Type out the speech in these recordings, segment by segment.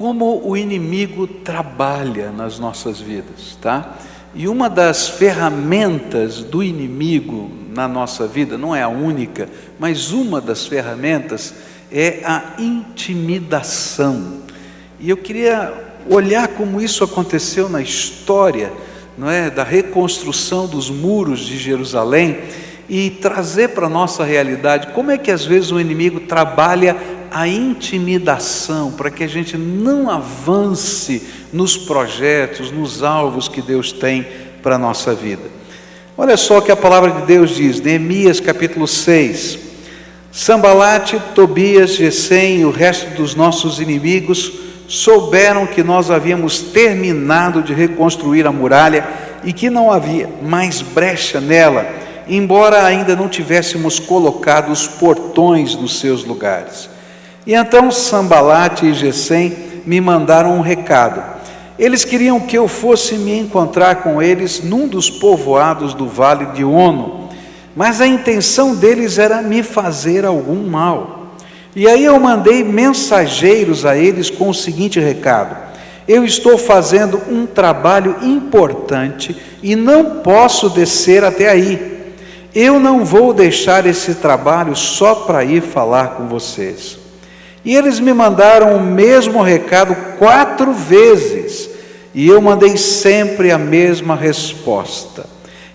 como o inimigo trabalha nas nossas vidas, tá? E uma das ferramentas do inimigo na nossa vida, não é a única, mas uma das ferramentas é a intimidação. E eu queria olhar como isso aconteceu na história, não é, da reconstrução dos muros de Jerusalém, e trazer para a nossa realidade como é que às vezes o inimigo trabalha a intimidação, para que a gente não avance nos projetos, nos alvos que Deus tem para a nossa vida. Olha só o que a palavra de Deus diz, Neemias capítulo 6, Sambalate, Tobias, Gesem e o resto dos nossos inimigos souberam que nós havíamos terminado de reconstruir a muralha e que não havia mais brecha nela, embora ainda não tivéssemos colocado os portões nos seus lugares. E então Sambalate e Gesem me mandaram um recado. Eles queriam que eu fosse me encontrar com eles num dos povoados do vale de Ono, mas a intenção deles era me fazer algum mal. E aí eu mandei mensageiros a eles com o seguinte recado: eu estou fazendo um trabalho importante e não posso descer até aí. Eu não vou deixar esse trabalho só para ir falar com vocês. E eles me mandaram o mesmo recado 4 vezes, e eu mandei sempre a mesma resposta.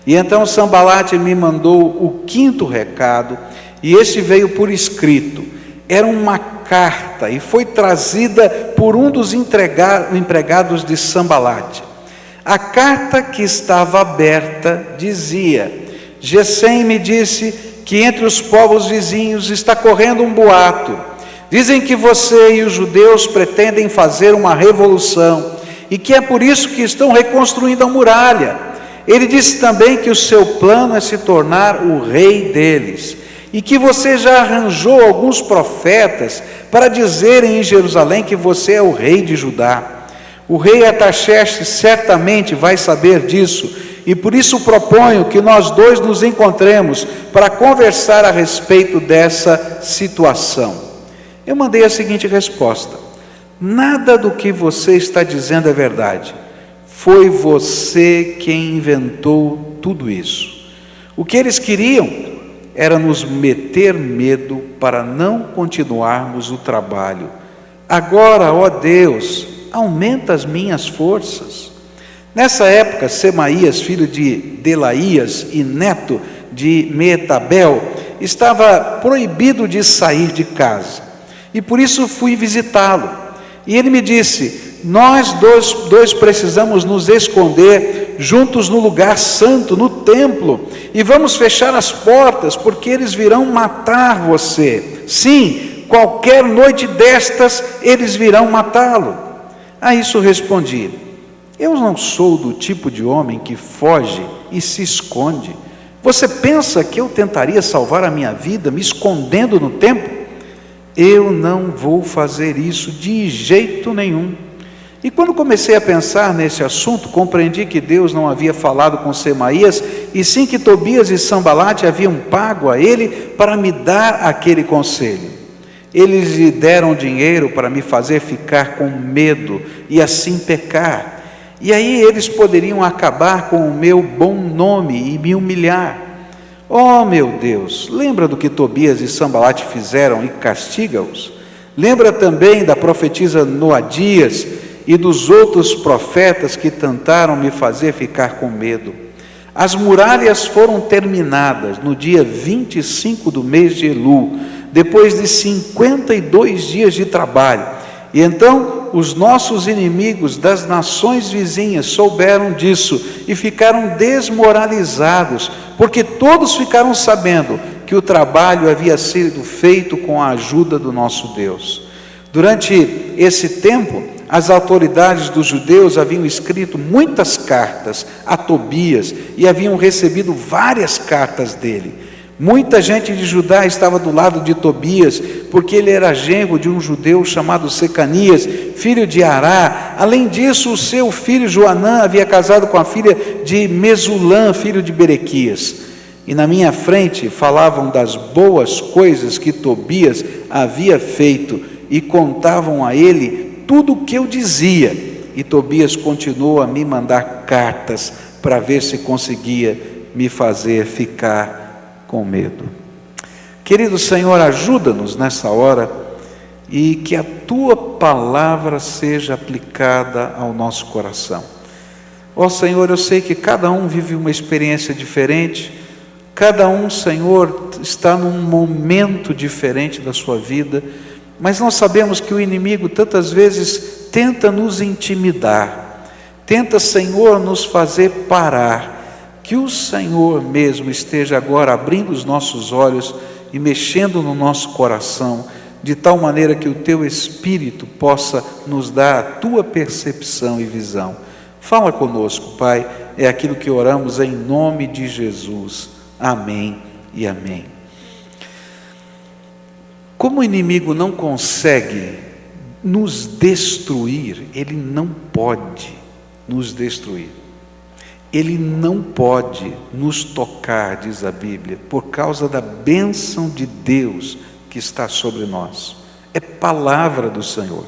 E então Sambalate me mandou o 5º recado, e esse veio por escrito. Era uma carta, e foi trazida por um dos empregados de Sambalate. A carta que estava aberta dizia: Gesem me disse que entre os povos vizinhos está correndo um boato. Dizem que você e os judeus pretendem fazer uma revolução e que é por isso que estão reconstruindo a muralha. Ele disse também que o seu plano é se tornar o rei deles e que você já arranjou alguns profetas para dizerem em Jerusalém que você é o rei de Judá. O rei Artaxerxes certamente vai saber disso e por isso proponho que nós dois nos encontremos para conversar a respeito dessa situação. Eu mandei a seguinte resposta: nada do que você está dizendo é verdade. Foi você quem inventou tudo isso. O que eles queriam era nos meter medo para não continuarmos o trabalho. Agora, ó Deus, aumenta as minhas forças. Nessa época, Semaías, filho de Delaías e neto de Meetabel, estava proibido de sair de casa. E por isso fui visitá-lo. E ele me disse: nós dois precisamos nos esconder juntos no lugar santo, no templo, e vamos fechar as portas, porque eles virão matar você. Sim, qualquer noite destas, eles virão matá-lo. A isso respondi: eu não sou do tipo de homem que foge e se esconde. Você pensa que eu tentaria salvar a minha vida me escondendo no templo? Eu não vou fazer isso de jeito nenhum. E quando comecei a pensar nesse assunto, compreendi que Deus não havia falado com Semaías, e sim que Tobias e Sambalate haviam pago a ele para me dar aquele conselho. Eles lhe deram dinheiro para me fazer ficar com medo e assim pecar. E aí eles poderiam acabar com o meu bom nome e me humilhar. Oh meu Deus, lembra do que Tobias e Sambalate fizeram e castiga-os? Lembra também da profetisa Noadias e dos outros profetas que tentaram me fazer ficar com medo. As muralhas foram terminadas no dia 25 do mês de Elul, depois de 52 dias de trabalho. E então os nossos inimigos das nações vizinhas souberam disso e ficaram desmoralizados, porque todos ficaram sabendo que o trabalho havia sido feito com a ajuda do nosso Deus. Durante esse tempo, as autoridades dos judeus haviam escrito muitas cartas a Tobias e haviam recebido várias cartas dele. Muita gente de Judá estava do lado de Tobias, porque ele era genro de um judeu chamado Secanias, filho de Ará. Além disso, o seu filho Joanã havia casado com a filha de Mesulã, filho de Berequias. E na minha frente falavam das boas coisas que Tobias havia feito e contavam a ele tudo o que eu dizia. E Tobias continuou a me mandar cartas para ver se conseguia me fazer ficar com medo. Querido Senhor, ajuda-nos nessa hora e que a Tua palavra seja aplicada ao nosso coração. Ó Senhor, eu sei que cada um vive uma experiência diferente, cada um, Senhor, está num momento diferente da sua vida, mas nós sabemos que o inimigo tantas vezes tenta nos intimidar, tenta, Senhor, nos fazer parar. Que o Senhor mesmo esteja agora abrindo os nossos olhos e mexendo no nosso coração, de tal maneira que o Teu Espírito possa nos dar a Tua percepção e visão. Fala conosco, Pai, é aquilo que oramos em nome de Jesus. Amém e amém. Como o inimigo não consegue nos destruir, ele não pode nos destruir. Ele não pode nos tocar, diz a Bíblia, por causa da bênção de Deus que está sobre nós. É palavra do Senhor.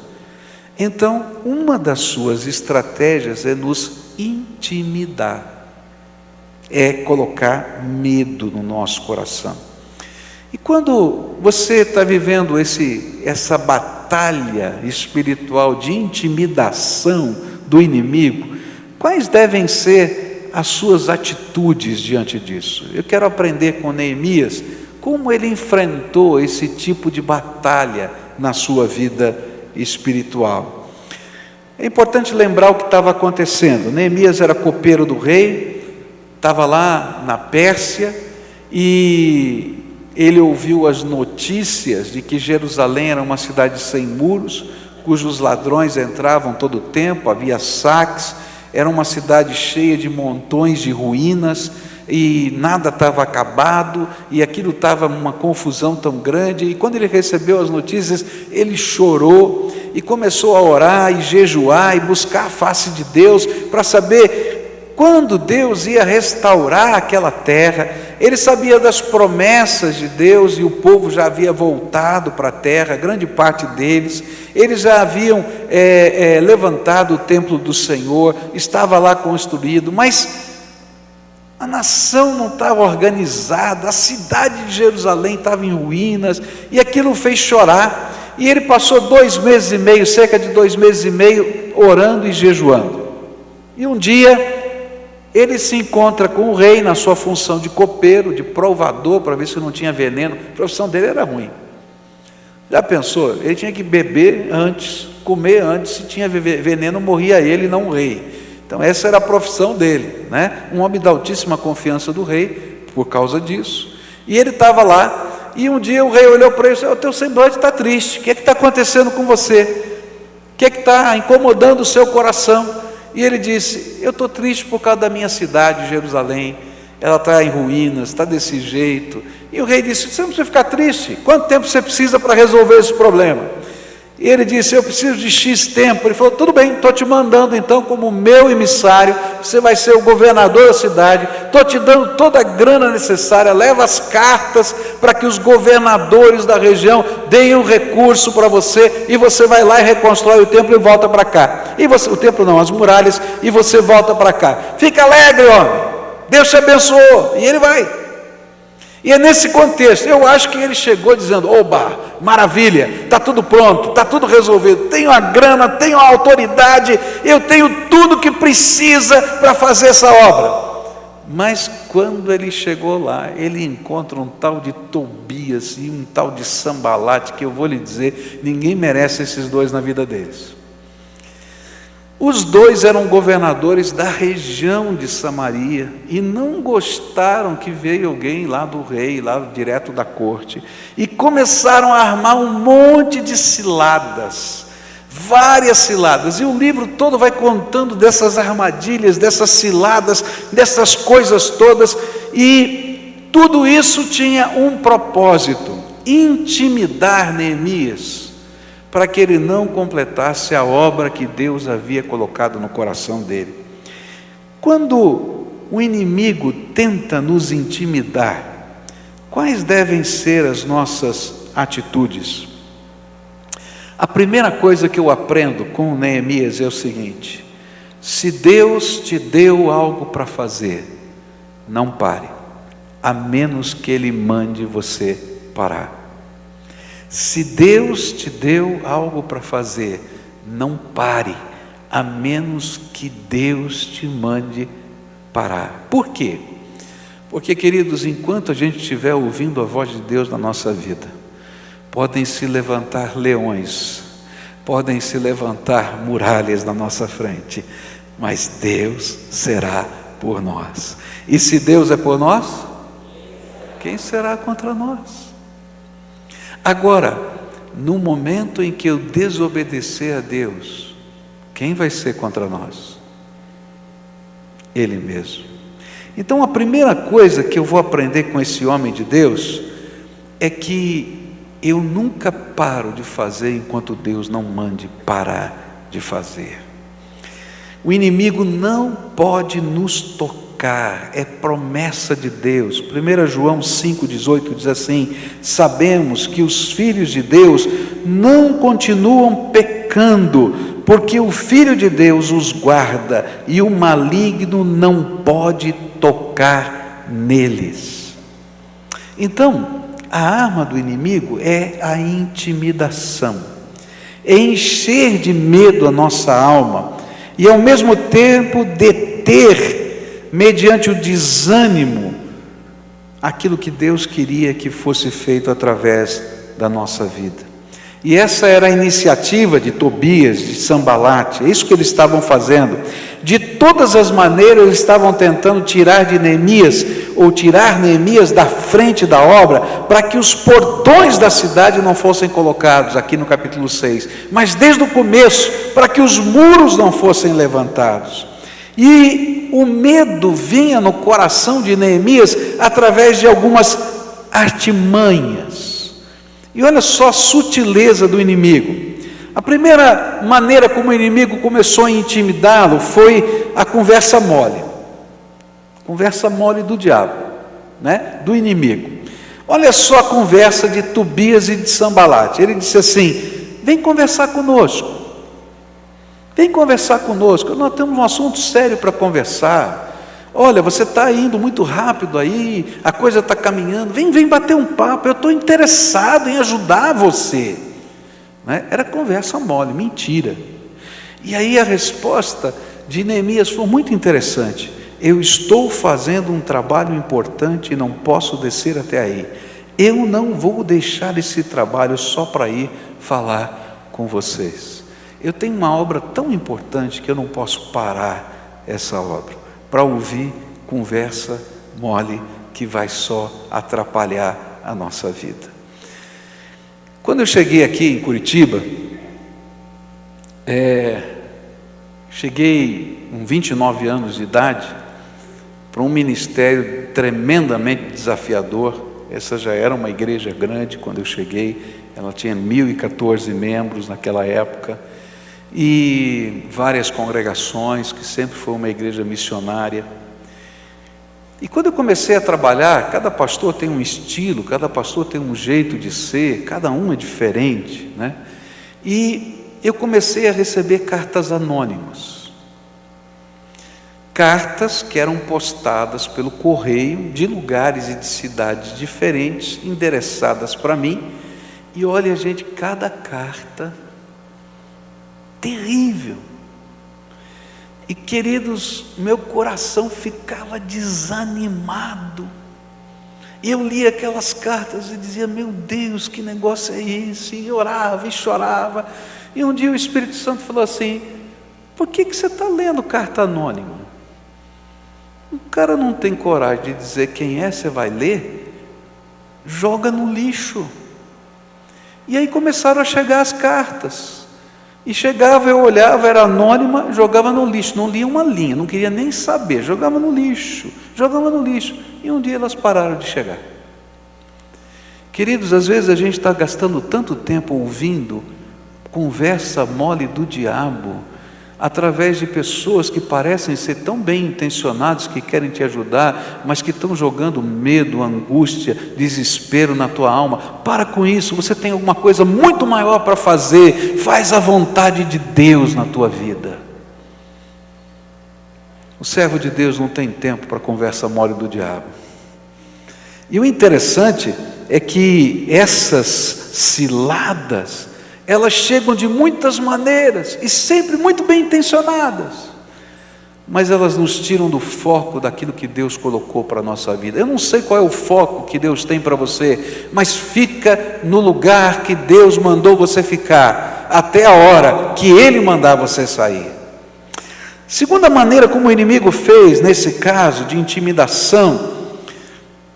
Então, uma das suas estratégias é nos intimidar. É colocar medo no nosso coração. E quando você está vivendo essa batalha espiritual de intimidação do inimigo, quais devem ser as suas atitudes diante disso? Eu quero aprender com Neemias como ele enfrentou esse tipo de batalha na sua vida espiritual. É importante lembrar o que estava acontecendo. Neemias era copeiro do rei, estava lá na Pérsia, e ele ouviu as notícias de que Jerusalém era uma cidade sem muros, cujos ladrões entravam todo o tempo, havia saques, era uma cidade cheia de montões de ruínas, e nada estava acabado, e aquilo estava uma confusão tão grande. E quando ele recebeu as notícias, ele chorou, e começou a orar, e jejuar, e buscar a face de Deus, para saber quando Deus ia restaurar aquela terra. Ele sabia das promessas de Deus, e o povo já havia voltado para a terra, grande parte deles. Eles já haviam levantado o templo do Senhor, estava lá construído, mas a nação não estava organizada, a cidade de Jerusalém estava em ruínas, e aquilo fez chorar. E ele passou 2 meses e meio, cerca de 2 meses e meio, orando e jejuando. E um dia ele se encontra com o rei na sua função de copeiro, de provador, para ver se não tinha veneno. A profissão dele era ruim. Já pensou? Ele tinha que beber antes, comer antes, se tinha veneno morria ele e não o rei. Então essa era a profissão dele, né? Um homem da altíssima confiança do rei, por causa disso. E ele estava lá, e um dia o rei olhou para ele e disse: o teu semblante está triste, o que é que está acontecendo com você? O que é que está incomodando o seu coração? E ele disse: eu estou triste por causa da minha cidade, Jerusalém, ela está em ruínas, está desse jeito. E o rei disse: você não precisa ficar triste, quanto tempo você precisa para resolver esse problema? E ele disse: eu preciso de X tempo. Ele falou: tudo bem, estou te mandando então como meu emissário, você vai ser o governador da cidade, estou te dando toda a grana necessária, leva as cartas para que os governadores da região deem o recurso para você, e você vai lá e reconstrói o templo e volta para cá. E você, o templo não, as muralhas, e você volta para cá. Fica alegre, homem, Deus te abençoou. E ele vai. E é nesse contexto, eu acho que ele chegou dizendo: oba, maravilha, está tudo pronto, está tudo resolvido, tenho a grana, tenho a autoridade, eu tenho tudo que precisa para fazer essa obra. Mas quando ele chegou lá, ele encontra um tal de Tobias e um tal de Sambalate, que eu vou lhe dizer, ninguém merece esses dois na vida deles. Os dois eram governadores da região de Samaria e não gostaram que veio alguém lá do rei, lá direto da corte, e começaram a armar um monte de ciladas, várias ciladas, e o livro todo vai contando dessas armadilhas, dessas ciladas, dessas coisas todas, e tudo isso tinha um propósito: intimidar Neemias, para que ele não completasse a obra que Deus havia colocado no coração dele. Quando o inimigo tenta nos intimidar, quais devem ser as nossas atitudes? A primeira coisa que eu aprendo com Neemias é o seguinte: se Deus te deu algo para fazer, não pare, a menos que Ele mande você parar. Se Deus te deu algo para fazer, não pare, a menos que Deus te mande parar. Por quê? Porque, queridos, enquanto a gente estiver ouvindo a voz de Deus na nossa vida, podem se levantar leões, podem se levantar muralhas na nossa frente, mas Deus será por nós. E se Deus é por nós, quem será contra nós? Agora, no momento em que eu desobedecer a Deus, quem vai ser contra nós? Ele mesmo. Então a primeira coisa que eu vou aprender com esse homem de Deus é que eu nunca paro de fazer enquanto Deus não mande parar de fazer. O inimigo não pode nos tocar, é promessa de Deus. 1 João 5,18 diz assim: sabemos que os filhos de Deus não continuam pecando, porque o Filho de Deus os guarda e o maligno não pode tocar neles. Então, a arma do inimigo é a intimidação, é encher de medo a nossa alma e ao mesmo tempo deter, mediante o desânimo, aquilo que Deus queria que fosse feito através da nossa vida. E essa era a iniciativa de Tobias, de Sambalate, é isso que eles estavam fazendo. De todas as maneiras eles estavam tentando tirar de Neemias, ou tirar Neemias da frente da obra, para que os portões da cidade não fossem colocados, aqui no capítulo 6, mas desde o começo, para que os muros não fossem levantados. E o medo vinha no coração de Neemias através de algumas artimanhas. E olha só a sutileza do inimigo. A primeira maneira como o inimigo começou a intimidá-lo foi a conversa mole. Conversa mole do diabo, né? Do inimigo. Olha só a conversa de Tobias e de Sambalate. Ele disse assim: vem conversar conosco. Vem conversar conosco. Nós temos um assunto sério para conversar. Olha, você está indo muito rápido aí, a coisa está caminhando, vem bater um papo, eu estou interessado em ajudar você. Né? Era conversa mole, mentira. E aí a resposta de Neemias foi muito interessante: eu estou fazendo um trabalho importante e não posso descer até aí, eu não vou deixar esse trabalho só para ir falar com vocês. Eu tenho uma obra tão importante que eu não posso parar essa obra para ouvir conversa mole que vai só atrapalhar a nossa vida. Quando eu cheguei aqui em Curitiba, cheguei com 29 anos de idade para um ministério tremendamente desafiador. Essa já era uma igreja grande quando eu cheguei, ela tinha 1.014 membros naquela época, e várias congregações, que sempre foi uma igreja missionária. E quando eu comecei a trabalhar, cada pastor tem um estilo, cada pastor tem um jeito de ser, cada um é diferente, né? E eu comecei a receber cartas anônimas, cartas que eram postadas pelo correio de lugares e de cidades diferentes, endereçadas para mim. E olha, gente, cada carta terrível. E queridos, meu coração ficava desanimado. E eu lia aquelas cartas e dizia: meu Deus, que negócio é esse? E orava e chorava. E um dia o Espírito Santo falou assim: por que você está lendo carta anônima? O cara não tem coragem de dizer quem é, você vai ler? Joga no lixo. E aí começaram a chegar as cartas. E chegava, eu olhava, era anônima, jogava no lixo, não lia uma linha, não queria nem saber, jogava no lixo. E um dia elas pararam de chegar. Queridos, às vezes a gente está gastando tanto tempo ouvindo conversa mole do diabo, através de pessoas que parecem ser tão bem intencionados, que querem te ajudar, mas que estão jogando medo, angústia, desespero na tua alma. Para com isso, você tem alguma coisa muito maior para fazer. Faz a vontade de Deus na tua vida. O servo de Deus não tem tempo para conversa mole do diabo. E o interessante é que essas ciladas, elas chegam de muitas maneiras e sempre muito bem intencionadas, mas elas nos tiram do foco daquilo que Deus colocou para a nossa vida. Eu não sei qual é o foco que Deus tem para você, mas fica no lugar que Deus mandou você ficar, até a hora que Ele mandar você sair. Segunda maneira como o inimigo fez nesse caso de intimidação,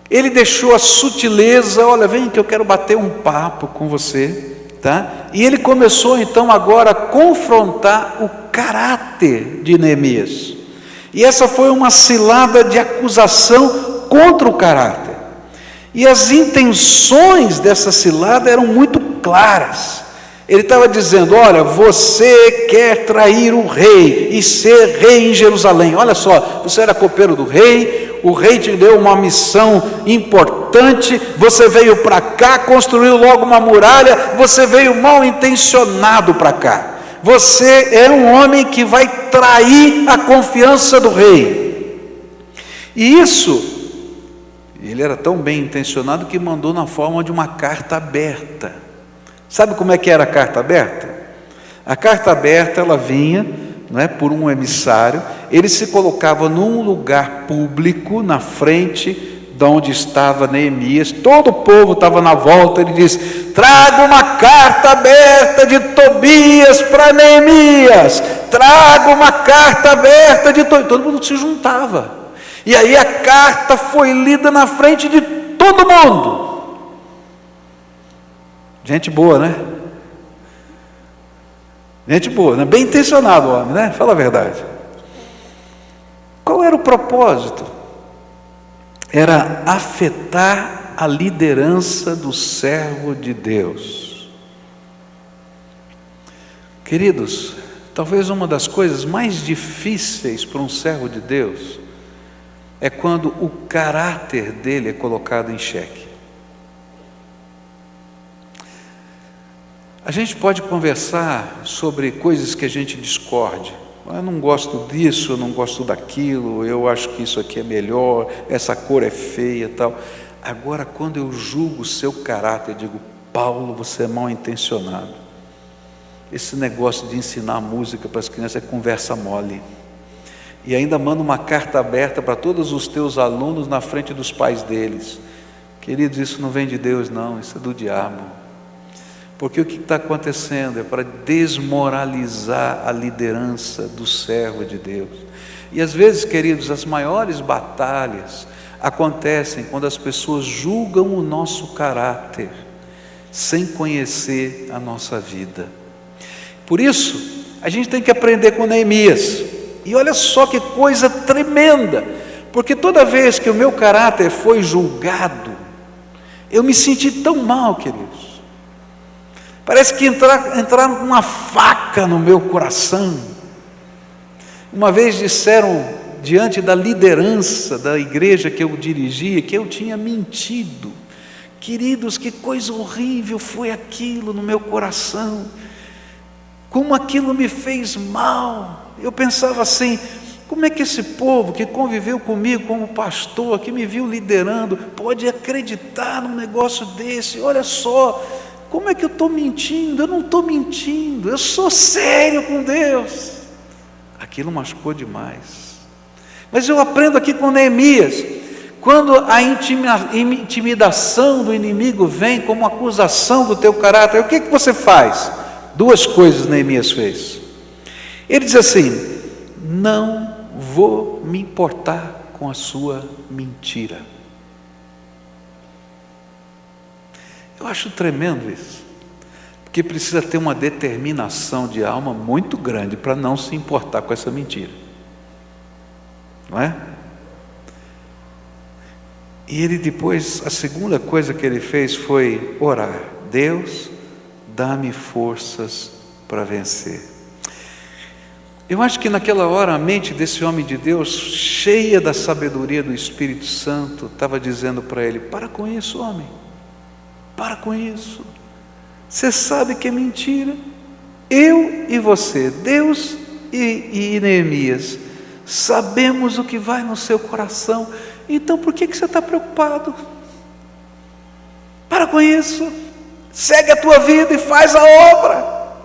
ele deixou a sutileza. Olha, vem que eu quero bater um papo com você, tá? E ele começou então agora a confrontar o caráter de Neemias. E essa foi uma cilada de acusação contra o caráter. E as intenções dessa cilada eram muito claras. Ele estava dizendo: olha, você quer trair o rei e ser rei em Jerusalém. Olha só, você era copeiro do rei, o rei te deu uma missão importante, você veio para cá, construiu logo uma muralha, você veio mal intencionado para cá. Você é um homem que vai trair a confiança do rei. E isso, ele era tão bem intencionado que mandou na forma de uma carta aberta. Sabe como é que era a carta aberta? A carta aberta, ela vinha, não é, por um emissário. Ele se colocava num lugar público, na frente de onde estava Neemias. Todo o povo estava na volta. Ele diz: traga uma carta aberta de Tobias para Neemias. Traga uma carta aberta de Tobias. Todo mundo se juntava. E aí a carta foi lida na frente de todo mundo. Gente boa, né? Gente boa, né? Bem intencionado o homem, né? Fala a verdade. Qual era o propósito? Era afetar a liderança do servo de Deus. Queridos, talvez uma das coisas mais difíceis para um servo de Deus é quando o caráter dele é colocado em xeque. A gente pode conversar sobre coisas que a gente discorde. Eu não gosto disso, eu não gosto daquilo, eu acho que isso aqui é melhor, essa cor é feia e tal. Agora, quando eu julgo o seu caráter, eu digo: Paulo, você é mal intencionado. Esse negócio de ensinar música para as crianças é conversa mole. E ainda manda uma carta aberta para todos os teus alunos na frente dos pais deles. Queridos, isso não vem de Deus não, isso é do diabo. Porque o que está acontecendo é para desmoralizar a liderança do servo de Deus. E às vezes, queridos, as maiores batalhas acontecem quando as pessoas julgam o nosso caráter, sem conhecer a nossa vida. Por isso, a gente tem que aprender com Neemias. E olha só que coisa tremenda, porque toda vez que o meu caráter foi julgado, eu me senti tão mal, queridos. Parece que entraram uma faca no meu coração. Uma vez disseram, diante da liderança da igreja que eu dirigia, que eu tinha mentido. Queridos, que coisa horrível foi aquilo no meu coração. Como aquilo me fez mal. Eu pensava assim: como é que esse povo que conviveu comigo como pastor, que me viu liderando, pode acreditar num negócio desse? Olha só, como é que eu estou mentindo? Eu não estou mentindo, eu sou sério com Deus. Aquilo machucou demais. Mas eu aprendo aqui com Neemias, quando a intimidação do inimigo vem como acusação do teu caráter, o que você faz? Duas coisas Neemias fez. Ele diz assim: não vou me importar com a sua mentira. Eu acho tremendo isso, porque precisa ter uma determinação de alma muito grande para não se importar com essa mentira, não é? E ele depois, a segunda coisa que ele fez foi orar: Deus, dá-me forças para vencer. Eu acho que naquela hora a mente desse homem de Deus, cheia da sabedoria do Espírito Santo, estava dizendo para ele: para com isso, homem, para com isso, você sabe que é mentira. Eu e você, Deus e Neemias, sabemos o que vai no seu coração, então por que você está preocupado? Para com isso, segue a tua vida e faz a obra,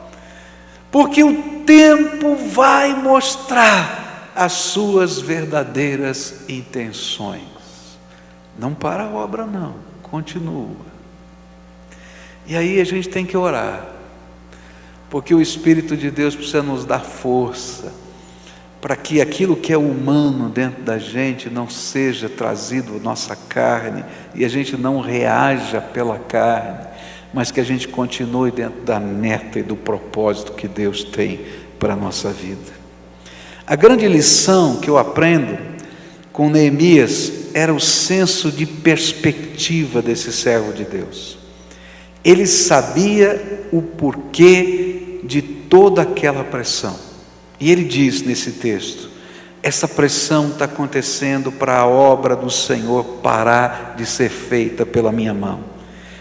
porque o tempo vai mostrar as suas verdadeiras intenções. Não para a obra não, continua. E aí a gente tem que orar, porque o Espírito de Deus precisa nos dar força, para que aquilo que é humano dentro da gente não seja trazido à nossa carne, e a gente não reaja pela carne, mas que a gente continue dentro da meta e do propósito que Deus tem para a nossa vida. A grande lição que eu aprendo com Neemias era o senso de perspectiva desse servo de Deus. Ele sabia o porquê de toda aquela pressão. E ele diz nesse texto: essa pressão está acontecendo para a obra do Senhor parar de ser feita pela minha mão.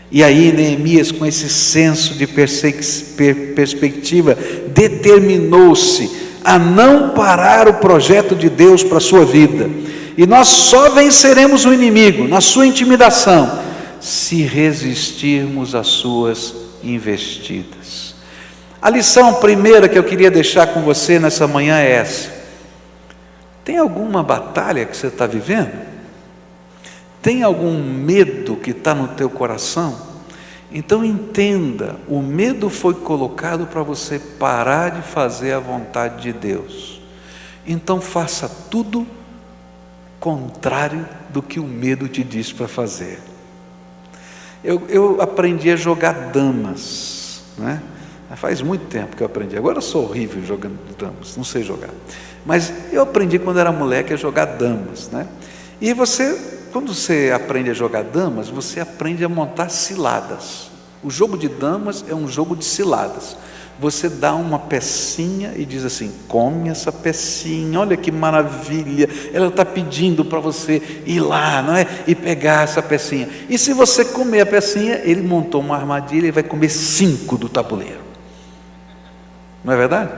E aí Neemias, com esse senso de perspectiva, determinou-se a não parar o projeto de Deus para a sua vida. E nós só venceremos o inimigo na sua intimidação, se resistirmos às suas investidas. A lição primeira que eu queria deixar com você nessa manhã é essa: tem alguma batalha que você está vivendo? Tem algum medo que está no teu coração? Então entenda, o medo foi colocado para você parar de fazer a vontade de Deus. Então faça tudo contrário do que o medo te diz para fazer. Eu aprendi a jogar damas, né? Faz muito tempo que eu aprendi. Agora eu sou horrível jogando damas, não sei jogar. Mas eu aprendi quando era moleque a jogar damas, né? E quando você aprende a jogar damas, você aprende a montar ciladas. O jogo de damas é um jogo de ciladas. Você dá uma pecinha e diz assim: come essa pecinha, olha que maravilha, ela está pedindo para você ir lá, não é? E pegar essa pecinha. E se você comer a pecinha, ele montou uma armadilha e vai comer 5 do tabuleiro. Não é verdade?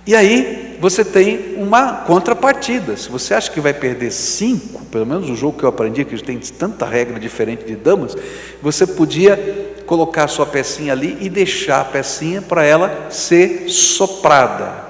E aí você tem uma contrapartida. Se você acha que vai perder 5, pelo menos o jogo que eu aprendi, que tem tanta regra diferente de damas, você podia colocar a sua pecinha ali e deixar a pecinha para ela ser soprada,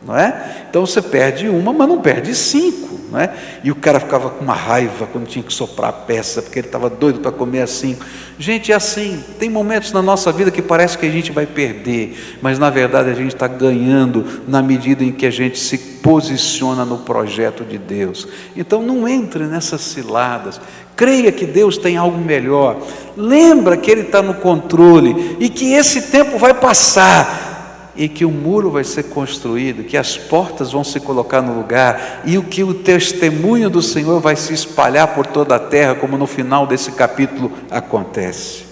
não é? Então você perde uma, mas não perde 5, não é? E o cara ficava com uma raiva quando tinha que soprar a peça, porque ele estava doido para comer as 5. Gente, é assim, tem momentos na nossa vida que parece que a gente vai perder, mas na verdade a gente está ganhando na medida em que a gente se posiciona no projeto de Deus. Então não entre nessas ciladas, creia que Deus tem algo melhor, lembra que Ele está no controle, e que esse tempo vai passar, e que o muro vai ser construído, que as portas vão se colocar no lugar, e que o testemunho do Senhor vai se espalhar por toda a terra, como no final desse capítulo acontece.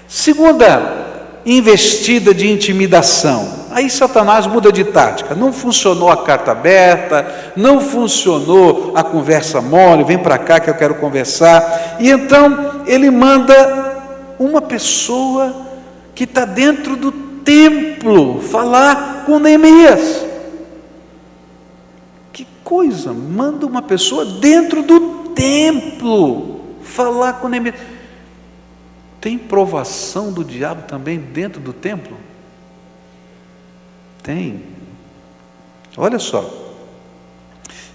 Segunda investida de intimidação. Aí Satanás muda de tática. Não funcionou a carta aberta, não funcionou a conversa mole, vem para cá que eu quero conversar. E então ele manda uma pessoa que está dentro do templo falar com Neemias. Que coisa, manda uma pessoa dentro do templo falar com Neemias. Tem provação do diabo também dentro do templo? Tem. Olha só,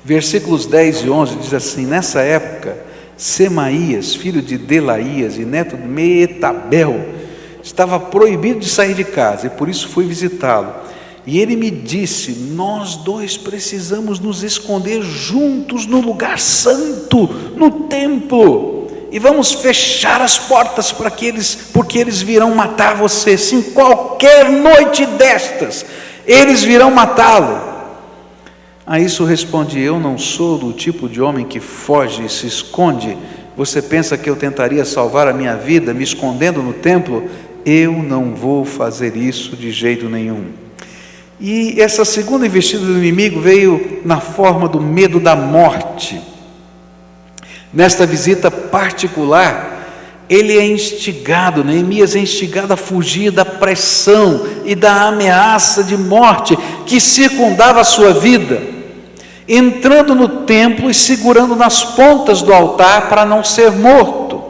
versículos 10 e 11 diz assim: nessa época, Semaías, filho de Delaías e neto de Meetabel, estava proibido de sair de casa, e por isso fui visitá-lo. E ele me disse: nós dois precisamos nos esconder juntos no lugar santo, no templo, e vamos fechar as portas porque eles virão matar você. Sim, qualquer noite destas, eles virão matá-lo. A isso respondi: eu não sou do tipo de homem que foge e se esconde. Você pensa que eu tentaria salvar a minha vida me escondendo no templo? Eu não vou fazer isso de jeito nenhum. E essa segunda investida do inimigo veio na forma do medo da morte. Nesta visita particular, ele é instigado, Neemias é instigado a fugir da pressão e da ameaça de morte que circundava a sua vida, entrando no templo e segurando nas pontas do altar para não ser morto.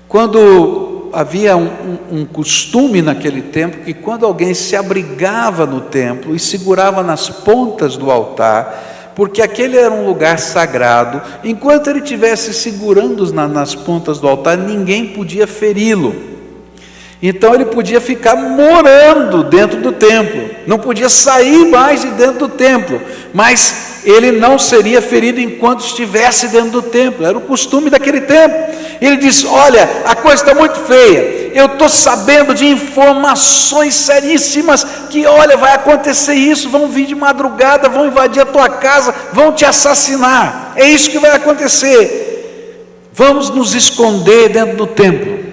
Quando havia um costume naquele tempo, que quando alguém se abrigava no templo e segurava nas pontas do altar, porque aquele era um lugar sagrado, enquanto ele estivesse segurando nas pontas do altar, ninguém podia feri-lo. Então ele podia ficar morando dentro do templo, não podia sair mais de dentro do templo, mas ele não seria ferido enquanto estivesse dentro do templo. Era o costume daquele tempo. Ele diz: olha, a coisa está muito feia, eu estou sabendo de informações seríssimas, que olha, vai acontecer isso, vão vir de madrugada, vão invadir a tua casa, vão te assassinar, é isso que vai acontecer, vamos nos esconder dentro do templo.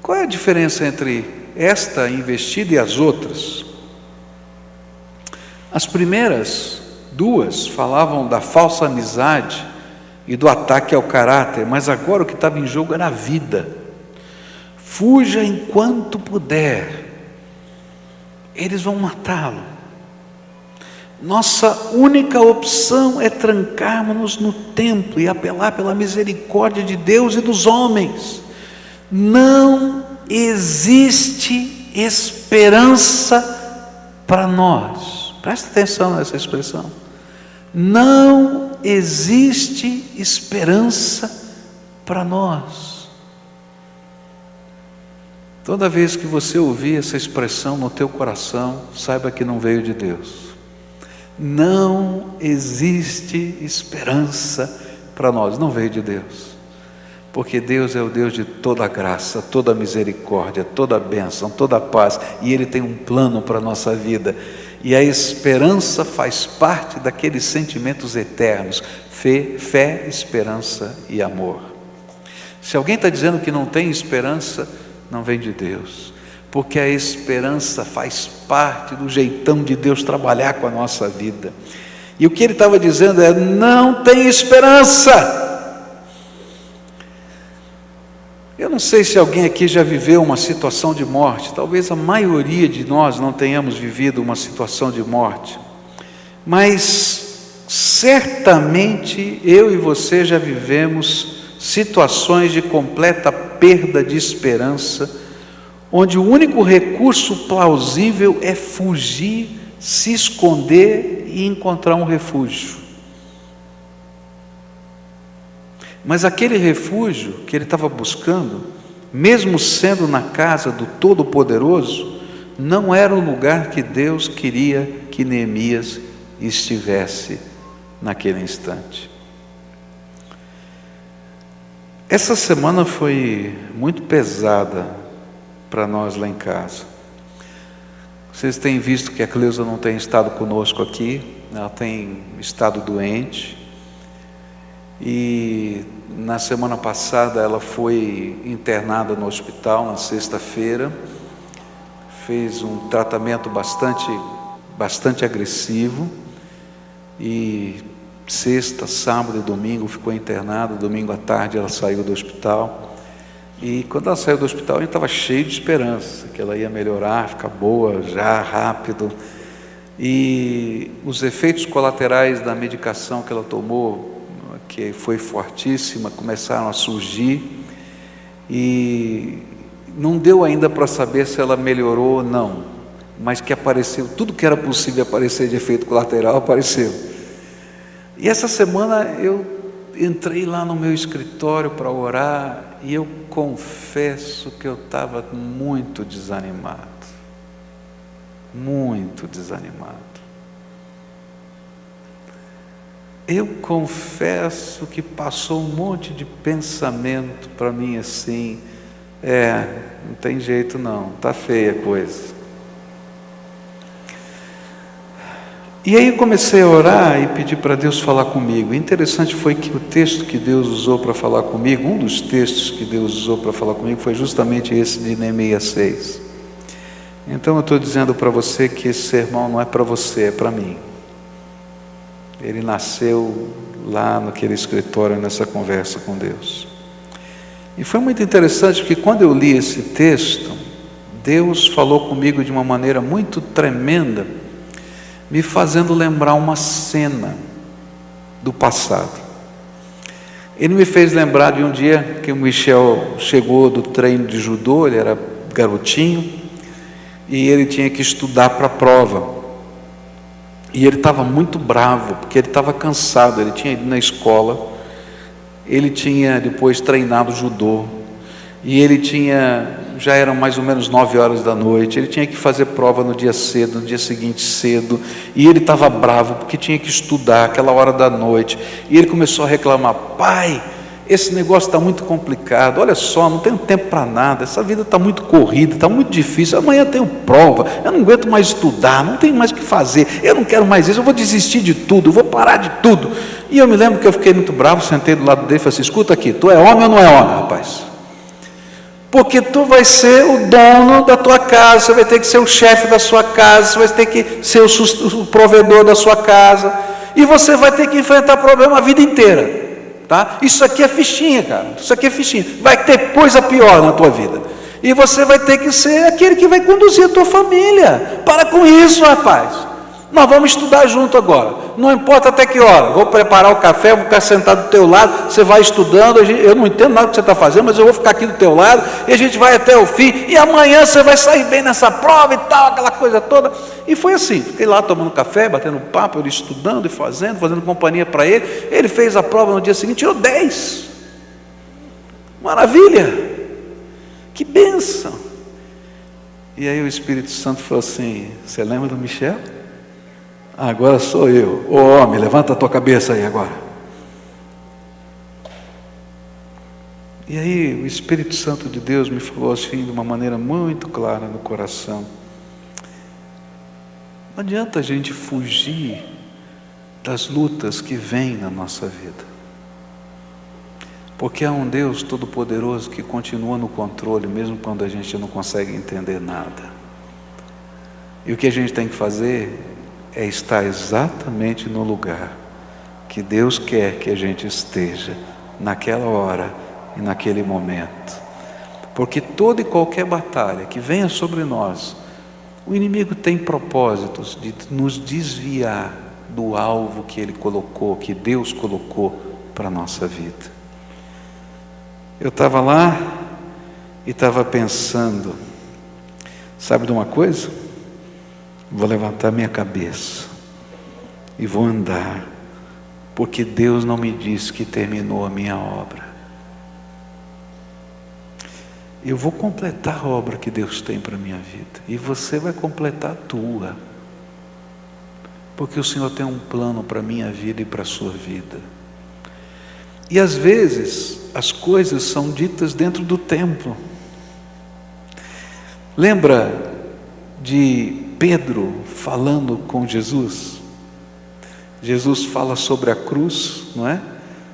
Qual é a diferença entre esta investida e as outras? As primeiras duas falavam da falsa amizade e do ataque ao caráter, mas agora o que estava em jogo era a vida. Fuja enquanto puder, eles vão matá-lo. Nossa única opção é trancarmos-nos no templo e apelar pela misericórdia de Deus e dos homens. Não existe esperança para nós. Presta atenção nessa expressão. Não existe esperança para nós. Toda vez que você ouvir essa expressão no teu coração, saiba que não veio de Deus. Não existe esperança para nós, não veio de Deus. Porque Deus é o Deus de toda graça, toda misericórdia, toda bênção, toda paz, e Ele tem um plano para a nossa vida, e a esperança faz parte daqueles sentimentos eternos, fé, esperança e amor. Se alguém está dizendo que não tem esperança, não vem de Deus, porque a esperança faz parte do jeitão de Deus trabalhar com a nossa vida, e o que ele estava dizendo é: não tem esperança. Eu não sei se alguém aqui já viveu uma situação de morte, talvez a maioria de nós não tenhamos vivido uma situação de morte, mas certamente eu e você já vivemos situações de completa perda de esperança, onde o único recurso plausível é fugir, se esconder e encontrar um refúgio. Mas aquele refúgio que ele estava buscando, mesmo sendo na casa do Todo-Poderoso, não era o lugar que Deus queria que Neemias estivesse naquele instante. Essa semana foi muito pesada para nós lá em casa. Vocês têm visto que a Cleusa não tem estado conosco aqui, ela tem estado doente. E na semana passada ela foi internada no hospital, na sexta-feira, fez um tratamento bastante agressivo, e sexta, sábado e domingo ficou internada. Domingo à tarde ela saiu do hospital, e quando ela saiu do hospital a gente estava cheio de esperança, que ela ia melhorar, ficar boa já, rápido, e os efeitos colaterais da medicação que ela tomou, que foi fortíssima, começaram a surgir, e não deu ainda para saber se ela melhorou ou não, mas que apareceu, tudo que era possível aparecer de efeito colateral apareceu. E essa semana eu entrei lá no meu escritório para orar, e eu confesso que eu estava muito desanimado, muito desanimado. Eu confesso que passou um monte de pensamento para mim assim: não tem jeito não, está feia a coisa. E aí eu comecei a orar e pedir para Deus falar comigo. O interessante foi que o texto que Deus usou para falar comigo, um dos textos que Deus usou para falar comigo, foi justamente esse de Neemias 6. Então eu estou dizendo para você que esse sermão não é para você, é para mim. Ele nasceu lá naquele escritório, nessa conversa com Deus. E foi muito interessante porque quando eu li esse texto, Deus falou comigo de uma maneira muito tremenda, me fazendo lembrar uma cena do passado. Ele me fez lembrar de um dia que o Michel chegou do treino de judô, ele era garotinho, e ele tinha que estudar para a prova. E ele estava muito bravo, porque ele estava cansado, ele tinha ido na escola, ele tinha depois treinado judô, e ele já eram mais ou menos 9 horas da noite, ele tinha que fazer prova no dia cedo, no dia seguinte cedo, e ele estava bravo, porque tinha que estudar aquela hora da noite, e ele começou a reclamar: pai, esse negócio está muito complicado, olha só, não tenho tempo para nada, essa vida está muito corrida, está muito difícil, amanhã eu tenho prova, eu não aguento mais estudar, não tenho mais o que fazer, eu não quero mais isso, eu vou desistir de tudo, eu vou parar de tudo. E eu me lembro que eu fiquei muito bravo, sentei do lado dele e falei assim: escuta aqui, tu é homem ou não é homem, rapaz? Porque tu vai ser o dono da tua casa, você vai ter que ser o chefe da sua casa, você vai ter que ser o provedor da sua casa, e você vai ter que enfrentar problema a vida inteira. Tá? Isso aqui é fichinha, cara. Isso aqui é fichinha. Vai ter coisa pior na tua vida. E você vai ter que ser aquele que vai conduzir a tua família. Para com isso, rapaz. Nós vamos estudar junto agora. Não importa até que hora. Vou preparar o café, vou ficar sentado do teu lado. Você vai estudando. Eu não entendo nada do que você está fazendo, mas eu vou ficar aqui do teu lado. E a gente vai até o fim. E amanhã você vai sair bem nessa prova e tal, aquela coisa toda. E foi assim. Fiquei lá tomando café, batendo papo, ele estudando e fazendo companhia para ele. Ele fez a prova no dia seguinte, tirou 10. Maravilha. Que bênção. E aí o Espírito Santo falou assim: você lembra do Michel? Agora sou eu. Ô homem, levanta a tua cabeça aí agora. E aí o Espírito Santo de Deus me falou assim de uma maneira muito clara no coração: não adianta a gente fugir das lutas que vêm na nossa vida, porque há um Deus Todo-Poderoso que continua no controle, mesmo quando a gente não consegue entender nada. E o que a gente tem que fazer é estar exatamente no lugar que Deus quer que a gente esteja, naquela hora e naquele momento. Porque toda e qualquer batalha que venha sobre nós, o inimigo tem propósitos de nos desviar do alvo que ele colocou, que Deus colocou para a nossa vida. Eu estava lá e estava pensando, sabe de uma coisa? Vou levantar minha cabeça e vou andar, porque Deus não me disse que terminou a minha obra. Eu vou completar a obra que Deus tem para a minha vida, e você vai completar a tua, porque o Senhor tem um plano para a minha vida e para a sua vida. E às vezes as coisas são ditas dentro do templo. Lembra de Pedro falando com Jesus? Jesus fala sobre a cruz, não é?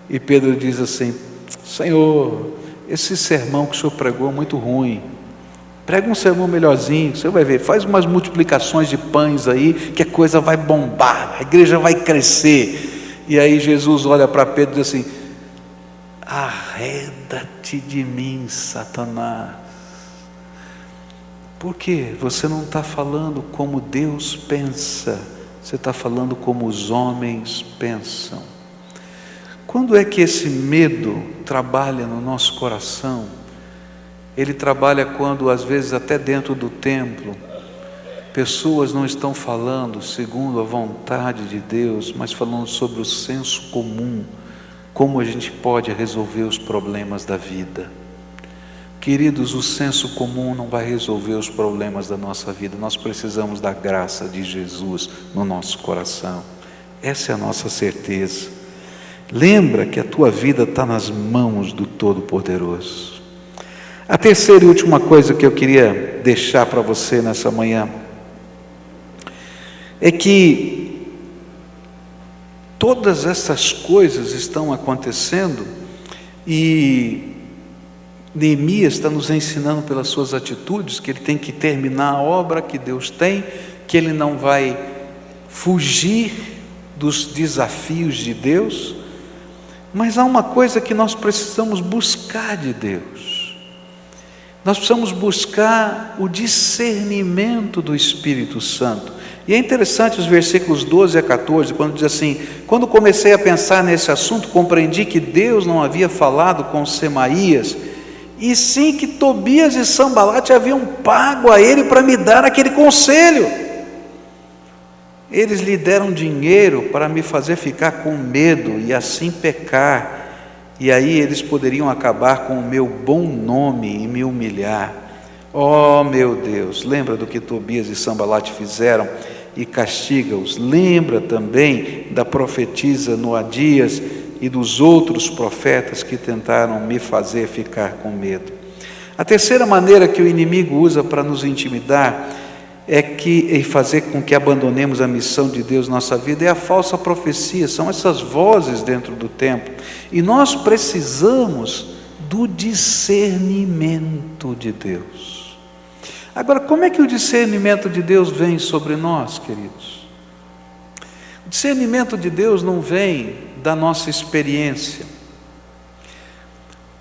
E Pedro diz assim: Senhor, esse sermão que o Senhor pregou é muito ruim, prega um sermão melhorzinho, você vai ver, faz umas multiplicações de pães aí, que a coisa vai bombar, a igreja vai crescer. E aí Jesus olha para Pedro e diz assim: arreda-te de mim, Satanás. Porque você não está falando como Deus pensa, você está falando como os homens pensam. Quando é que esse medo trabalha no nosso coração? Ele trabalha quando, às vezes, até dentro do templo, pessoas não estão falando segundo a vontade de Deus, mas falando sobre o senso comum, como a gente pode resolver os problemas da vida. Queridos, o senso comum não vai resolver os problemas da nossa vida. Nós precisamos da graça de Jesus no nosso coração. Essa é a nossa certeza. Lembra que a tua vida está nas mãos do Todo-Poderoso. A terceira e última coisa que eu queria deixar para você nessa manhã é que Todas essas coisas estão acontecendo e Neemias está nos ensinando pelas suas atitudes que ele tem que terminar a obra que Deus tem, que ele não vai fugir dos desafios de Deus, mas há uma coisa que nós precisamos buscar de Deus. Nós precisamos buscar o discernimento do Espírito Santo. E é interessante os versículos 12 a 14, quando diz assim: quando comecei a pensar nesse assunto, compreendi que Deus não havia falado com Semaías, e sim que Tobias e Sambalate haviam pago a ele para me dar aquele conselho. Eles lhe deram dinheiro para me fazer ficar com medo e assim pecar, e aí eles poderiam acabar com o meu bom nome e me humilhar. Oh meu Deus, lembra do que Tobias e Sambalate fizeram e castiga-os. Lembra também da profetisa Noadias e dos outros profetas que tentaram me fazer ficar com medo. A terceira maneira que o inimigo usa para nos intimidar e fazer com que abandonemos a missão de Deus na nossa vida é a falsa profecia. São essas vozes dentro do templo, e nós precisamos do discernimento de Deus. Agora, como é que o discernimento de Deus vem sobre nós, queridos? O discernimento de Deus não vem da nossa experiência.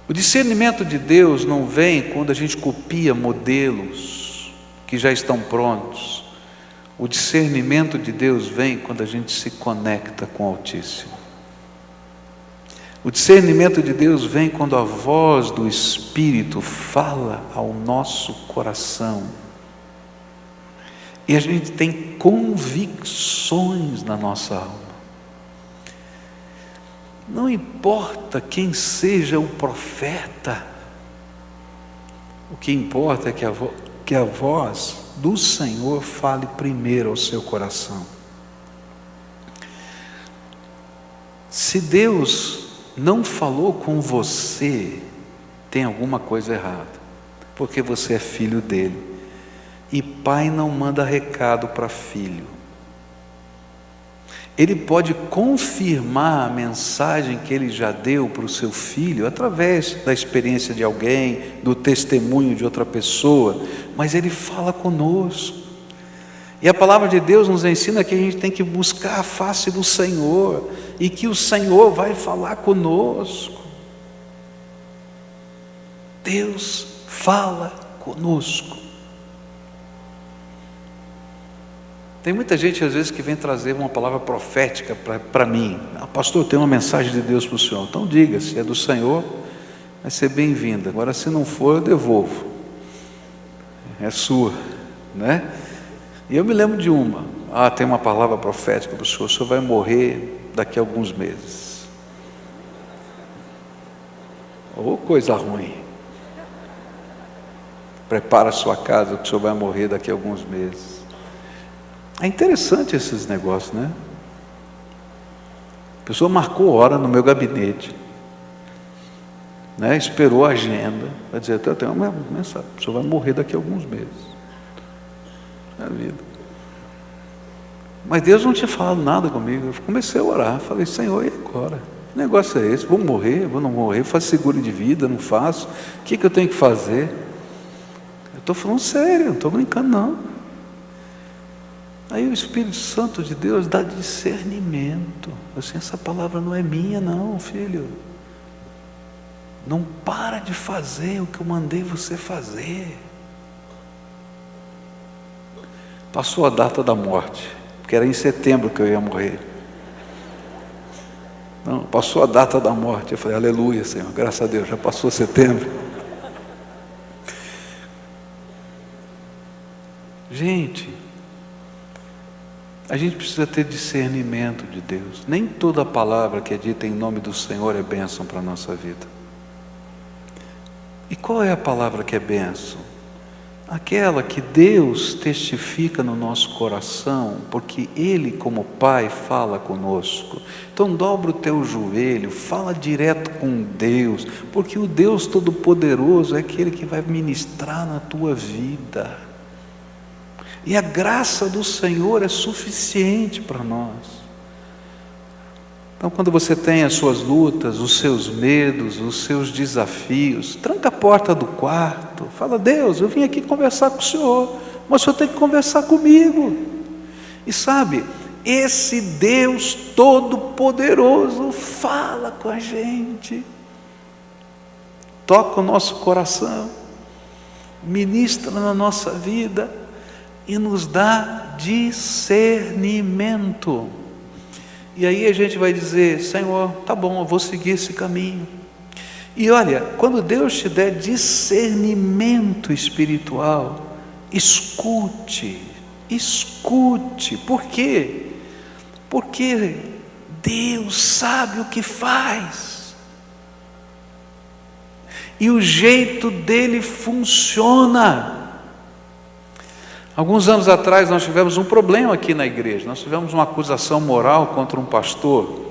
O discernimento de Deus não vem quando a gente copia modelos que já estão prontos. O discernimento de Deus vem quando a gente se conecta com o Altíssimo. O discernimento de Deus vem quando a voz do Espírito fala ao nosso coração. E a gente tem convicções na nossa alma. Não importa quem seja o profeta, o que importa é que a voz do Senhor fale primeiro ao seu coração. Se Deus não falou com você, tem alguma coisa errada, porque você é filho dele, e pai não manda recado para filho. Ele pode confirmar a mensagem que ele já deu para o seu filho, através da experiência de alguém, do testemunho de outra pessoa, mas ele fala conosco. E a palavra de Deus nos ensina que a gente tem que buscar a face do Senhor, e que o Senhor vai falar conosco. Deus fala conosco. Tem muita gente às vezes que vem trazer uma palavra profética para mim. Pastor, eu tenho uma mensagem de Deus para o senhor. Então diga, se é do Senhor, vai ser bem-vinda. Agora, se não for, eu devolvo. É sua, né? E eu me lembro de uma. Tem uma palavra profética para o senhor vai morrer daqui a alguns meses. Ou coisa ruim. Prepara a sua casa, que o senhor vai morrer daqui a alguns meses. É interessante esses negócios, né? A pessoa marcou hora no meu gabinete, né? Esperou a agenda, vai dizer, eu tenho uma mensagem, o senhor vai morrer daqui a alguns meses. É a vida. Mas Deus não tinha falado nada comigo. Eu comecei a orar, falei, Senhor, e agora? Que negócio é esse? Vou morrer? Vou não morrer? Faço seguro de vida? Não faço? O que eu tenho que fazer? Eu estou falando sério, não estou brincando não. Aí o Espírito Santo de Deus dá discernimento. Assim, essa palavra não é minha não, filho. Não para de fazer o que eu mandei você fazer. Passou a data da morte, porque era em setembro que eu ia morrer. Não, passou a data da morte. Eu falei, aleluia, Senhor, graças a Deus, já passou setembro. Gente, a gente precisa ter discernimento de Deus. Nem toda palavra que é dita em nome do Senhor é bênção para a nossa vida. E qual é a palavra que é bênção? Aquela que Deus testifica no nosso coração, porque Ele, como Pai, fala conosco. Então dobra o teu joelho, fala direto com Deus, porque o Deus Todo-Poderoso é aquele que vai ministrar na tua vida. E a graça do Senhor é suficiente para nós. Então, quando você tem as suas lutas, os seus medos, os seus desafios, tranca a porta do quarto, fala: Deus, eu vim aqui conversar com o Senhor, mas o Senhor tem que conversar comigo. E sabe, esse Deus Todo-Poderoso fala com a gente, toca o nosso coração, ministra na nossa vida e nos dá discernimento. E aí a gente vai dizer: Senhor, tá bom, eu vou seguir esse caminho. E olha, quando Deus te der discernimento espiritual, escute. Por quê? Porque Deus sabe o que faz. E o jeito dele funciona. Alguns anos atrás nós tivemos um problema aqui na igreja. Nós tivemos uma acusação moral contra um pastor.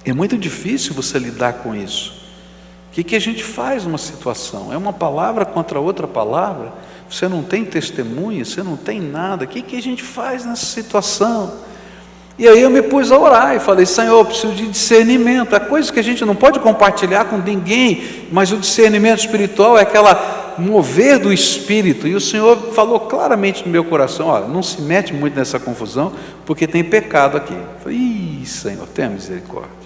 É muito difícil você lidar com isso. O que a gente faz numa situação? É uma palavra contra outra palavra. Você não tem testemunha, você não tem nada. O que a gente faz nessa situação? E aí eu me pus a orar e falei: Senhor, eu preciso de discernimento. Há coisas que a gente não pode compartilhar com ninguém, mas o discernimento espiritual é aquela mover do Espírito. E o Senhor falou claramente no meu coração: olha, não se mete muito nessa confusão, porque tem pecado aqui. Eu falei: ih, Senhor, tenha misericórdia.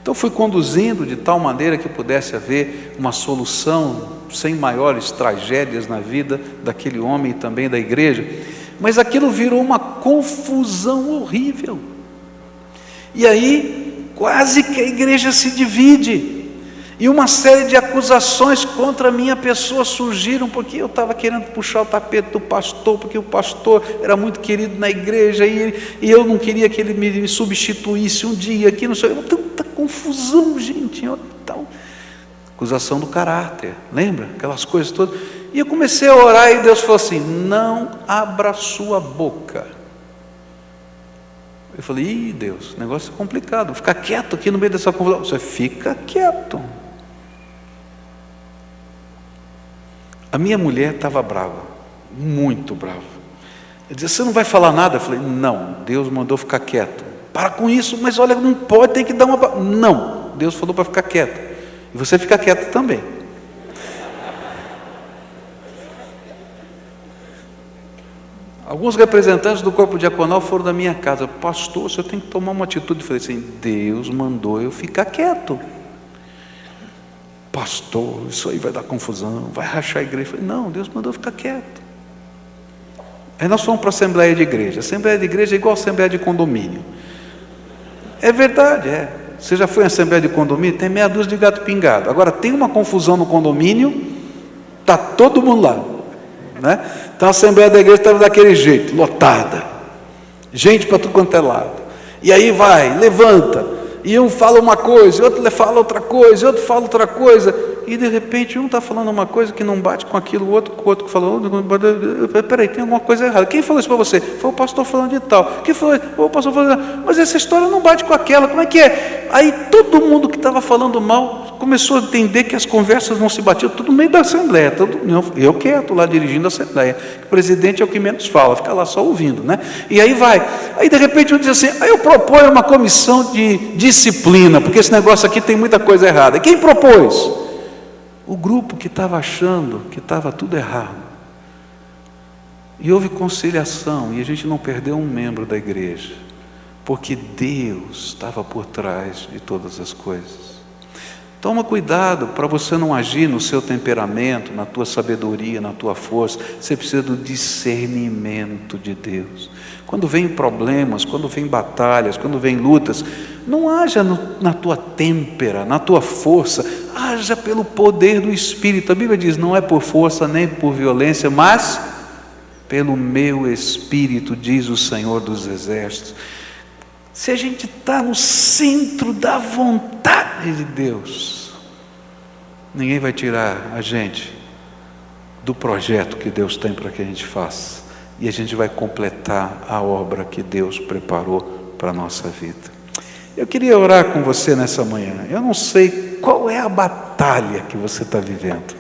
Então fui conduzindo de tal maneira que pudesse haver uma solução sem maiores tragédias na vida daquele homem e também da igreja. Mas aquilo virou uma confusão horrível. E aí quase que a igreja se divide. E uma série de acusações contra a minha pessoa surgiram, porque eu estava querendo puxar o tapete do pastor, porque o pastor era muito querido na igreja, e eu não queria que ele me substituísse um dia aqui, não sei, tanta confusão, gente. Então, acusação do caráter, lembra? Aquelas coisas todas. E eu comecei a orar e Deus falou assim: não abra sua boca. Eu falei: ih, Deus, o negócio é complicado, vou ficar quieto aqui no meio dessa confusão. Você fica quieto. A minha mulher estava brava, muito brava. Ele dizia: você não vai falar nada? Eu falei: não, Deus mandou ficar quieto. Para com isso. Mas olha, não pode, tem que dar uma... Não, Deus falou para ficar quieto. E você fica quieto também. Alguns representantes do corpo diaconal foram da minha casa: pastor, o senhor tem que tomar uma atitude. Eu falei assim: Deus mandou eu ficar quieto. Pastor, isso aí vai dar confusão, vai rachar a igreja. Eu falei: não, Deus mandou eu ficar quieto. Aí nós fomos para a assembleia de igreja. A assembleia de igreja é igual a assembleia de condomínio. É verdade, é. Você já foi em assembleia de condomínio? Tem meia dúzia de gato pingado. Agora tem uma confusão no condomínio, está todo mundo lá, né? Então a assembleia da igreja estava daquele jeito, lotada, gente para tudo quanto é lado. E aí vai, levanta, e um fala uma coisa, outro fala outra coisa, outro fala outra coisa, e de repente um está falando uma coisa que não bate com aquilo, o outro que falou: peraí, tem alguma coisa errada. Quem falou isso para você? Foi o pastor falando de tal. Quem falou? Foi o pastor falando de tal. Mas essa história não bate com aquela, como é que é? Aí todo mundo que estava falando mal começou a entender que as conversas não se batiam, tudo no meio da assembleia, eu quieto lá dirigindo a assembleia, o presidente é o que menos fala, fica lá só ouvindo, né? E aí vai, aí de repente um diz assim: aí eu proponho uma comissão de disciplina, porque esse negócio aqui tem muita coisa errada. E quem propôs? O grupo que estava achando que estava tudo errado. E houve conciliação, e a gente não perdeu um membro da igreja, porque Deus estava por trás de todas as coisas. Toma cuidado para você não agir no seu temperamento, na tua sabedoria, na tua força. Você precisa do discernimento de Deus. Quando vem problemas, quando vem batalhas, quando vem lutas, não haja na tua têmpera, na tua força, haja pelo poder do Espírito. A Bíblia diz: não é por força nem por violência, mas pelo meu Espírito, diz o Senhor dos Exércitos. Se a gente está no centro da vontade de Deus, ninguém vai tirar a gente do projeto que Deus tem para que a gente faça, e a gente vai completar a obra que Deus preparou para a nossa vida. Eu queria orar com você nessa manhã. Eu não sei qual é a batalha que você está vivendo.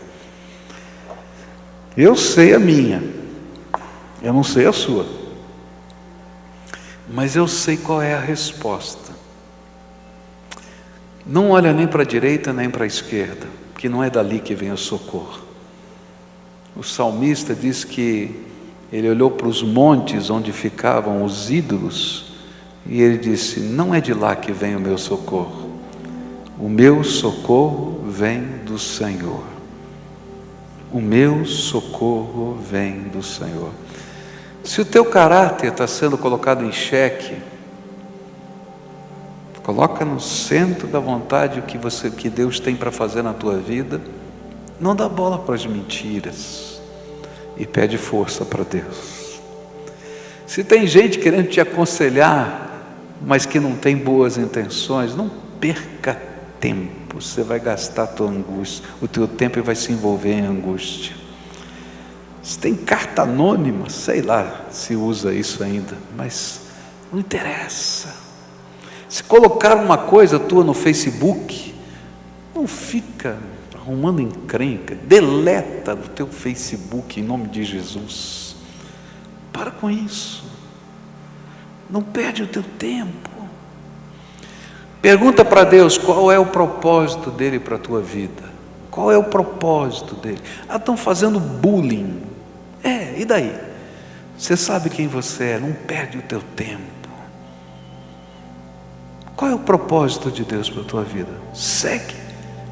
Eu sei a minha, eu não sei a sua. Mas eu sei qual é a resposta. Não olha nem para a direita nem para a esquerda, porque não é dali que vem o socorro. O salmista diz que ele olhou para os montes onde ficavam os ídolos e ele disse: não é de lá que vem o meu socorro. O meu socorro vem do Senhor. O meu socorro vem do Senhor. Se o teu caráter está sendo colocado em xeque, coloca no centro da vontade o que Deus tem para fazer na tua vida. Não dá bola para as mentiras e pede força para Deus. Se tem gente querendo te aconselhar, mas que não tem boas intenções, não perca tempo. Você vai gastar a tua angústia, o teu tempo vai se envolver em angústia. Se tem carta anônima, sei lá se usa isso ainda, mas não interessa. Se colocar uma coisa tua no Facebook, não fica arrumando encrenca, deleta do teu Facebook em nome de Jesus. Para com isso. Não perde o teu tempo. Pergunta para Deus qual é o propósito dele para a tua vida. Qual é o propósito dele? Estão fazendo bullying. E daí? Você sabe quem você é, não perde o teu tempo. Qual é o propósito de Deus para a tua vida? Segue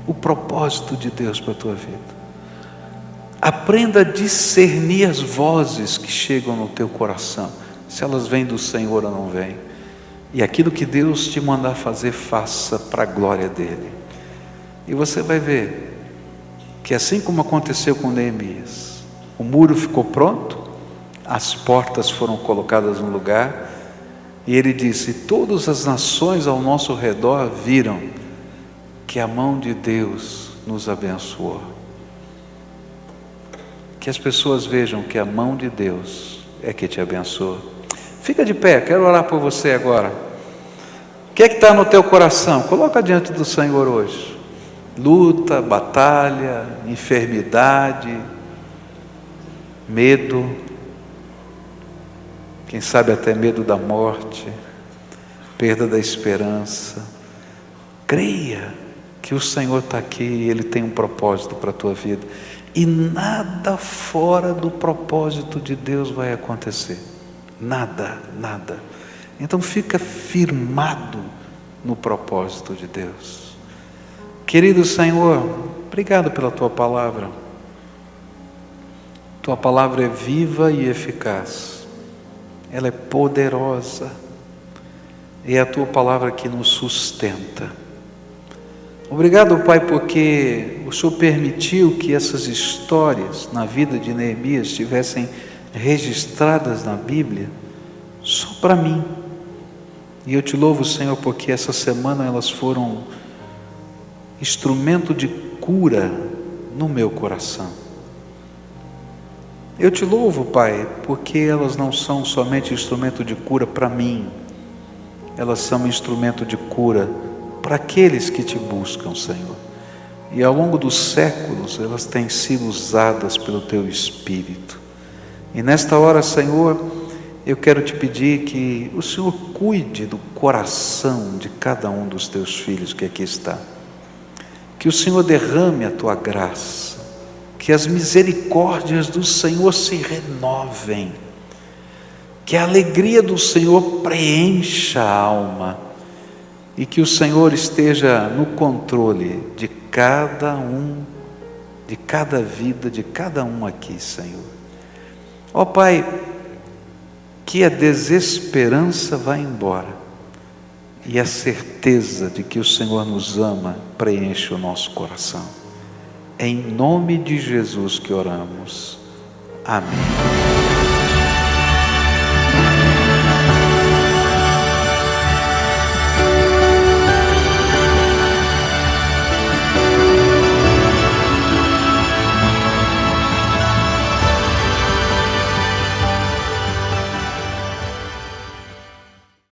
o propósito de Deus para a tua vida. Aprenda a discernir as vozes que chegam no teu coração, se elas vêm do Senhor ou não vêm. E aquilo que Deus te mandar fazer, faça para a glória dele. E você vai ver que assim como aconteceu com Neemias, o muro ficou pronto, as portas foram colocadas no lugar, e ele disse: todas as nações ao nosso redor viram que a mão de Deus nos abençoou. Que as pessoas vejam que a mão de Deus é que te abençoa. Fica de pé, quero orar por você agora. O que é que está no teu coração? Coloca diante do Senhor hoje. Luta, batalha, enfermidade, medo, quem sabe até medo da morte, perda da esperança. Creia que o Senhor está aqui e Ele tem um propósito para a tua vida. E nada fora do propósito de Deus vai acontecer. Nada, nada. Então fica firmado no propósito de Deus. Querido Senhor, obrigado pela Tua palavra. Tua palavra é viva e eficaz. Ela é poderosa. E é a Tua palavra que nos sustenta. Obrigado, Pai, porque o Senhor permitiu que essas histórias na vida de Neemias estivessem registradas na Bíblia só para mim. E eu te louvo, Senhor, porque essa semana elas foram instrumento de cura no meu coração. Eu te louvo, Pai, porque elas não são somente instrumento de cura para mim, elas são instrumento de cura para aqueles que te buscam, Senhor. E ao longo dos séculos elas têm sido usadas pelo Teu Espírito. E nesta hora, Senhor, eu quero te pedir que o Senhor cuide do coração de cada um dos Teus filhos que aqui está. Que o Senhor derrame a Tua graça, que as misericórdias do Senhor se renovem, que a alegria do Senhor preencha a alma, e que o Senhor esteja no controle de cada um, de cada vida, de cada um aqui, Senhor. Ó Pai, que a desesperança vá embora e a certeza de que o Senhor nos ama preenche o nosso coração. É em nome de Jesus que oramos. Amém.